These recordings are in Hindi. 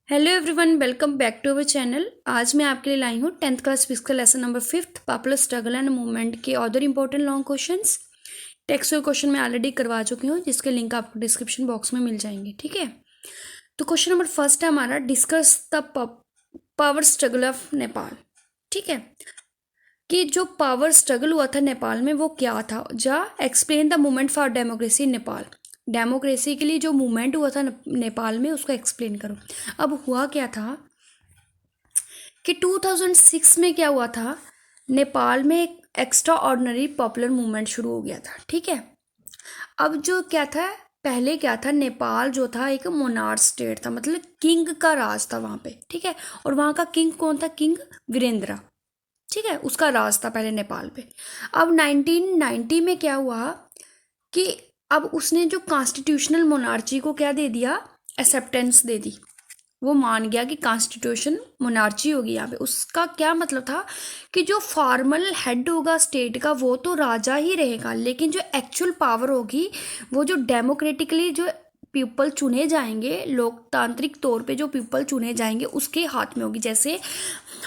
Hello everyone, welcome back to our channel. आज मैं आपके लिए लाई हूँ 10th क्लास फिजिक्स का lesson number 5 popular struggle and movement के other important long questions. Text question मैं ऑलरेडी करवा चुकी हूँ, जिसके लिंक आपको डिस्क्रिप्शन बॉक्स में मिल जाएंगे। ठीक है, तो क्वेश्चन नंबर फर्स्ट है हमारा, discuss the power struggle of Nepal. ठीक है, कि जो पावर स्ट्रगल हुआ था नेपाल में वो क्या था। जा explain the movement for democracy in Nepal. Democracy के लिए जो मूवमेंट हुआ था नेपाल में, उसको एक्सप्लेन करो। अब हुआ क्या था कि 2006 में क्या हुआ था, नेपाल में एक एक्स्ट्रा ऑर्डिनरी पॉपुलर मूवमेंट शुरू हो गया था। ठीक है, अब जो क्या था, पहले क्या था, नेपाल जो था एक मोनार्क स्टेट था, मतलब किंग का राज था वहाँ पे। ठीक है, और वहाँ का किंग कौन था? किंग वीरेंद्र। ठीक है, उसका राज था पहले नेपाल पे। अब 1990 में क्या हुआ कि अब उसने जो कॉन्स्टिट्यूशनल मोनार्ची को क्या दे दिया, एक्सेप्टेंस दे दी। वो मान गया कि कॉन्स्टिट्यूशन मोनार्ची होगी यहाँ पे। उसका क्या मतलब था कि जो फॉर्मल हेड होगा स्टेट का वो तो राजा ही रहेगा, लेकिन जो एक्चुअल पावर होगी वो जो डेमोक्रेटिकली जो पीपल चुने जाएंगे, लोकतांत्रिक तौर पे जो पीपल चुने जाएंगे उसके हाथ में होगी। जैसे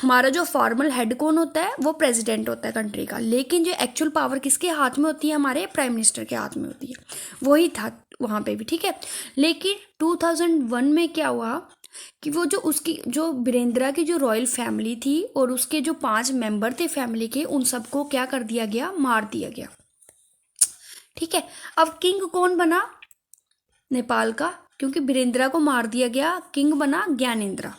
हमारा जो फॉर्मल हेड कौन होता है, वो प्रेसिडेंट होता है कंट्री का, लेकिन जो एक्चुअल पावर किसके हाथ में होती है? हमारे प्राइम मिनिस्टर के हाथ में होती है। वही था वहाँ पे भी। ठीक है, लेकिन 2001 में क्या हुआ कि वो जो उसकी जो वीरेंद्रा की जो रॉयल फैमिली थी और उसके जो 5 मेंबर थे फैमिली के, उन सबको क्या कर दिया गया? मार दिया गया। ठीक है, अब किंग कौन बना नेपाल का? क्योंकि वीरेंद्रा को मार दिया गया, किंग बना ज्ञानेंद्र।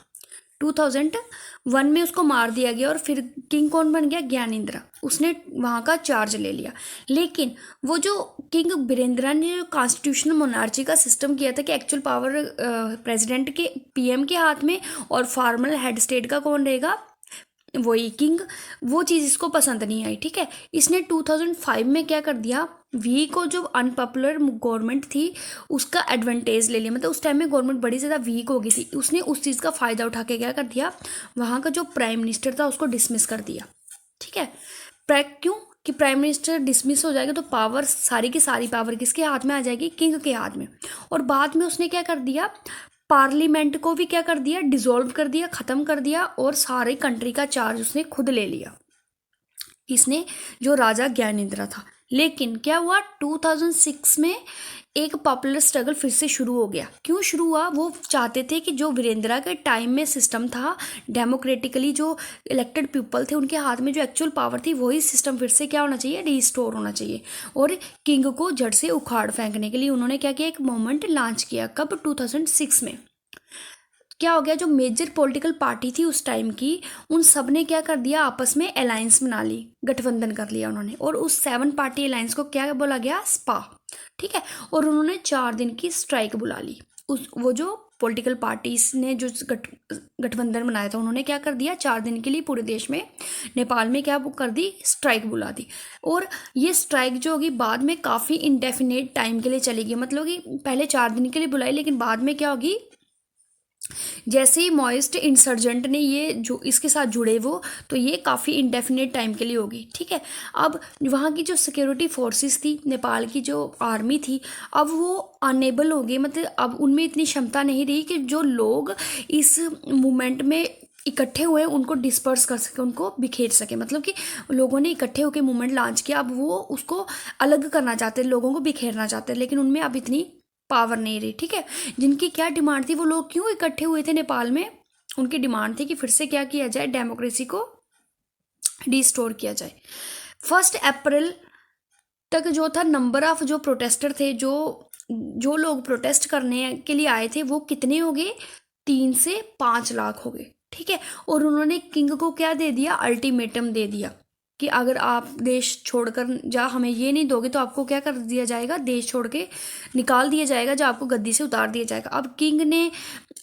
2001 में उसको मार दिया गया और फिर किंग कौन बन गया? ज्ञानेंद्र। उसने वहाँ का चार्ज ले लिया। लेकिन वो जो किंग वीरेंद्र ने जो कॉन्स्टिट्यूशनल मोनार्ची का सिस्टम किया था कि एक्चुअल पावर प्रेसिडेंट के, पीएम के हाथ में, और फॉर्मल हेड स्टेट का कौन रहेगा? वही किंग। वो चीज़ इसको पसंद नहीं आई। ठीक है, इसने 2005 में क्या कर दिया, वी को जो अनपॉपुलर गवर्नमेंट थी उसका एडवांटेज ले लिया। मतलब उस टाइम में गवर्नमेंट बड़ी ज़्यादा वीक हो गई थी, उसने उस चीज़ का फ़ायदा उठा के क्या कर दिया, वहाँ का जो प्राइम मिनिस्टर था उसको डिसमिस कर दिया। ठीक है, क्यों कि प्राइम मिनिस्टर डिसमिस हो जाएगा तो पावर, सारी की सारी पावर किसके हाथ में आ जाएगी? किंग के हाथ में। और बाद में उसने क्या कर दिया, पार्लियामेंट को भी क्या कर दिया? डिसॉल्व कर दिया, ख़त्म कर दिया, और सारे कंट्री का चार्ज उसने खुद ले लिया। इसने, जो राजा ज्ञानेंद्र था। लेकिन क्या हुआ, 2006 में एक पॉपुलर स्ट्रगल फिर से शुरू हो गया। क्यों शुरू हुआ? वो चाहते थे कि जो वीरेंद्रा के टाइम में सिस्टम था, डेमोक्रेटिकली जो इलेक्टेड पीपल थे उनके हाथ में जो एक्चुअल पावर थी, वही सिस्टम फिर से क्या होना चाहिए? रिस्टोर होना चाहिए। और किंग को जड़ से उखाड़ फेंकने के लिए उन्होंने क्या किया, एक मूवमेंट लॉन्च किया। कब? 2006 में। क्या हो गया, जो मेजर पॉलिटिकल पार्टी थी उस टाइम की, उन सब ने क्या कर दिया, आपस में अलायंस बना ली, गठबंधन कर लिया उन्होंने। और उस 7 पार्टी अलायंस को क्या बोला गया? स्पा। ठीक है, और उन्होंने 4 दिन की स्ट्राइक बुला ली। उस वो जो पॉलिटिकल पार्टीज ने जो गठबंधन बनाया था, उन्होंने क्या कर दिया, 4 दिन के लिए पूरे देश में, नेपाल में क्या कर दी, स्ट्राइक बुला दी। और ये स्ट्राइक जो होगी बाद में काफ़ी इंडेफिनेट टाइम के लिए चलेगी। मतलब कि पहले 4 दिन के लिए बुलाई, लेकिन बाद में क्या होगी, जैसे ही मॉइस्ट इंसर्जेंट ने ये जो इसके साथ जुड़े वो, तो ये काफ़ी इंडेफिनेट टाइम के लिए होगी। ठीक है, अब वहाँ की जो सिक्योरिटी फोर्सेस थी, नेपाल की जो आर्मी थी, अब वो अनेबल हो गई, मतलब अब उनमें इतनी क्षमता नहीं रही कि जो लोग इस मूवमेंट में इकट्ठे हुए उनको डिस्पर्स कर सके, उनको बिखेर सके। मतलब कि लोगों ने इकट्ठे होकर मूवमेंट लॉन्च किया, अब वो उसको अलग करना चाहते, लोगों को बिखेरना चाहते, लेकिन उनमें अब इतनी पावर नहीं रही। ठीक है, जिनकी क्या डिमांड थी, वो लोग क्यों इकट्ठे हुए थे नेपाल में, उनकी डिमांड थी कि फिर से क्या किया जाए, डेमोक्रेसी को रिस्टोर किया जाए। 1 अप्रैल तक जो था, नंबर ऑफ जो प्रोटेस्टर थे, जो लोग प्रोटेस्ट करने के लिए आए थे, वो कितने हो गए? 3 से 5 लाख हो गए। ठीक है, और उन्होंने किंग को क्या दे दिया? अल्टीमेटम दे दिया कि अगर आप देश छोड़कर जा हमें ये नहीं दोगे तो आपको क्या कर दिया जाएगा, देश छोड़ के निकाल दिया जाएगा, जो आपको गद्दी से उतार दिया जाएगा। अब किंग ने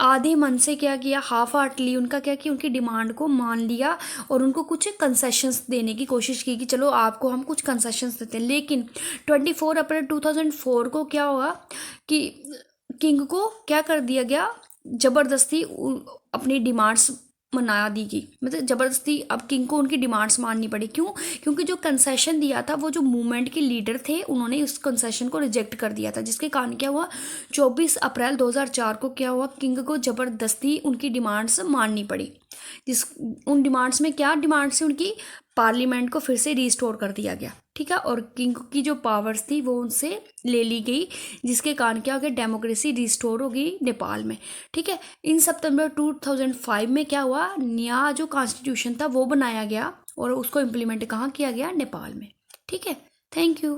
आधे मन से क्या किया, हाफ हार्टली उनका क्या किया, उनकी डिमांड को मान लिया और उनको कुछ कंसेशंस देने की कोशिश की कि चलो आपको हम कुछ कंसेशंस देते हैं। लेकिन 24 अप्रैल 2004 को क्या हुआ कि किंग को क्या कर दिया गया, ज़बरदस्ती अपनी डिमांड्स मना दी गई, मतलब ज़बरदस्ती अब किंग को उनकी डिमांड्स माननी पड़ी। क्यों? क्योंकि जो कंसेशन दिया था वो जो मूवमेंट के लीडर थे उन्होंने उस कंसेशन को रिजेक्ट कर दिया था, जिसके कारण क्या हुआ 24 अप्रैल 2004 को क्या हुआ, किंग को ज़बरदस्ती उनकी डिमांड्स माननी पड़ी। जिस उन डिमांड्स में क्या डिमांड्स थी उनकी, पार्लियामेंट को फिर से रिस्टोर कर दिया गया, ठीक है, और किंग की जो पावर्स थी वो उनसे ले ली गई, जिसके कारण क्या हो गया, डेमोक्रेसी रिस्टोर हो गई नेपाल में, ठीक है। इन सितंबर 2005 में क्या हुआ, नया जो कॉन्स्टिट्यूशन था वो बनाया गया और उसको इम्प्लीमेंट कहाँ किया गया, नेपाल में, ठीक है। Thank you.